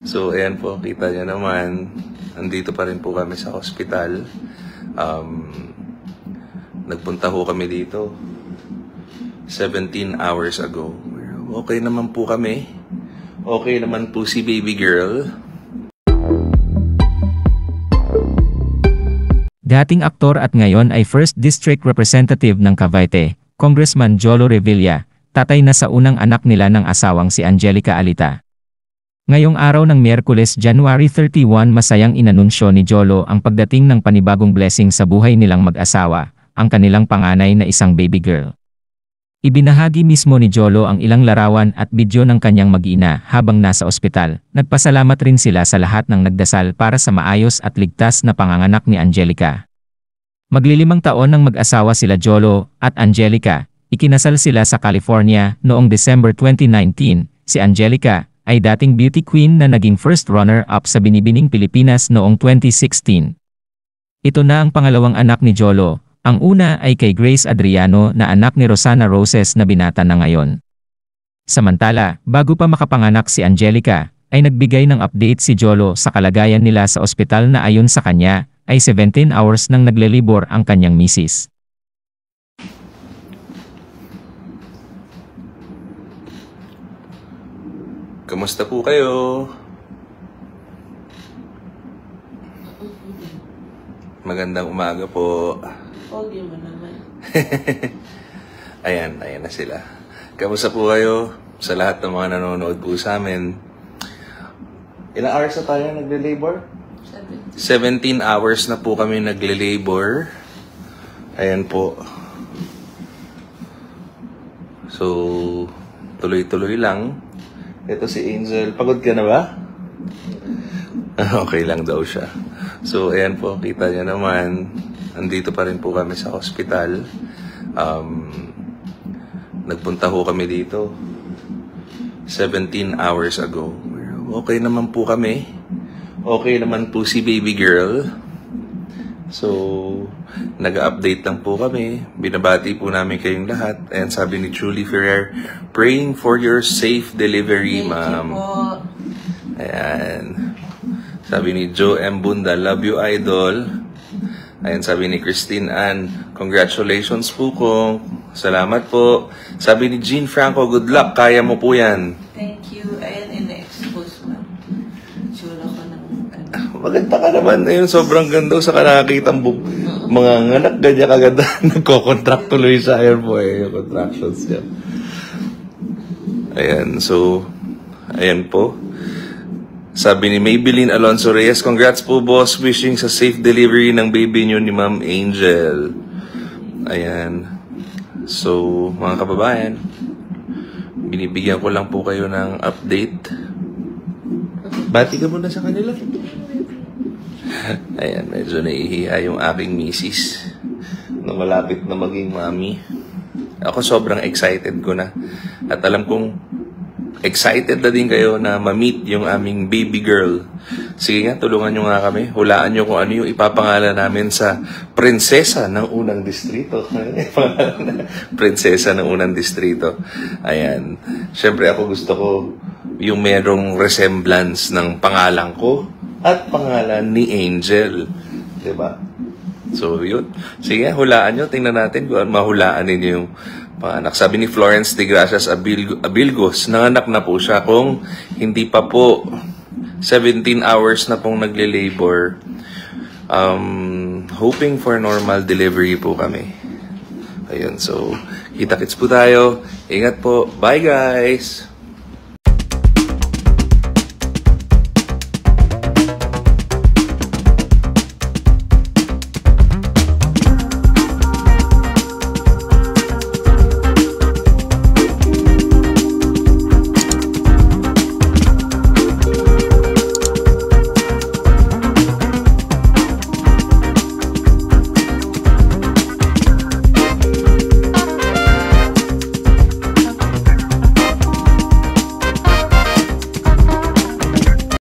So, ayan po, kita niyo naman, andito pa rin po kami sa hospital. Nagpunta ho kami dito 17 hours ago. Okay naman po kami. Okay naman po si baby girl. Dating aktor at ngayon ay 1st District Representative ng Cavite, Congressman Jolo Revilla, tatay na sa unang anak nila ng asawang si Angelica Alita. Ngayong araw ng Miyerkules, January 31, masayang inanunsyo ni Jolo ang pagdating ng panibagong blessing sa buhay nilang mag-asawa, ang kanilang panganay na isang baby girl. Ibinahagi mismo ni Jolo ang ilang larawan at video ng kanyang mag-ina habang nasa ospital. Nagpasalamat rin sila sa lahat ng nagdasal para sa maayos at ligtas na panganganak ni Angelica. Maglilimang taon ng mag-asawa sila Jolo at Angelica. Ikinasal sila sa California noong December 2019. Si Angelica ay dating beauty queen na naging first runner-up sa Binibining Pilipinas noong 2016. Ito na ang pangalawang anak ni Jolo. Ang una ay kay Grace Adriano na anak ni Rosana Roses na binata na ngayon. Samantala, bago pa makapanganak si Angelica, ay nagbigay ng update si Jolo sa kalagayan nila sa ospital na ayon sa kanya, ay 17 hours nang naglelibor ang kanyang misis. Kamusta po kayo? Magandang umaga po. Pogi mo naman. Ayan na sila. Kamusta po kayo sa lahat ng mga nanonood po sa amin? Ilang hours na tayo nagle-labor? 17 hours na po kami nagle-labor. Ayan po. So, tuloy-tuloy lang. Ito si Angel. Pagod ka na ba? Okay lang daw siya. So, ayan po. Kita niyo naman. Andito pa rin po kami sa hospital. Nagpunta ho kami dito 17 hours ago. Okay naman po kami. Okay naman po si baby girl. So, nag-update lang po kami. Binabati po namin kayong lahat. And sabi ni Julie Ferrer, praying for your safe delivery, ma'am. Ayan. Sabi ni Joe M. Bunda, love you, idol. Ayan, sabi ni Christine Ann, congratulations po kong. Salamat po. Sabi ni Jean Franco, good luck. Kaya mo po yan. Thank you. Ayan, in-expose mo. Tsura ko ng Maganda ka naman. Ayun, sobrang ganda sa nakakitang mga nganak, ganyan kaganda. Nagko-contract tuloy sa air po yung contractions niya. Ayan, so, ayan po. Sabi ni Maybelline Alonso Reyes, congrats po boss, wishing sa safe delivery ng baby nyo ni Ma'am Angel. Ayan. So, mga kababayan, binibigyan ko lang po kayo ng update. Bati ka muna sa kanila. Ayan, medyo naihiya yung aking misis na malapit na maging mami. Ako sobrang excited ko na. At alam kong excited na din kayo na ma-meet yung aming baby girl. Sige nga, tulungan nyo nga kami. Hulaan nyo kung ano yung ipapangalan namin sa prinsesa ng unang distrito. Prinsesa ng unang distrito. Ayan. Siyempre ako gusto ko yung merong resemblance ng pangalan ko at pangalan ni Angel. Diba? So, yun. Sige, hulaan nyo. Tingnan natin kung mahulaan ninyo yung panganak. Sabi ni Florence de Gracias Abilgos, nanganak na po siya kung hindi pa po 17 hours na pong nagle-labor. Hoping for normal delivery po kami. Ayun, so, kita-kits po tayo. Ingat po. Bye, guys!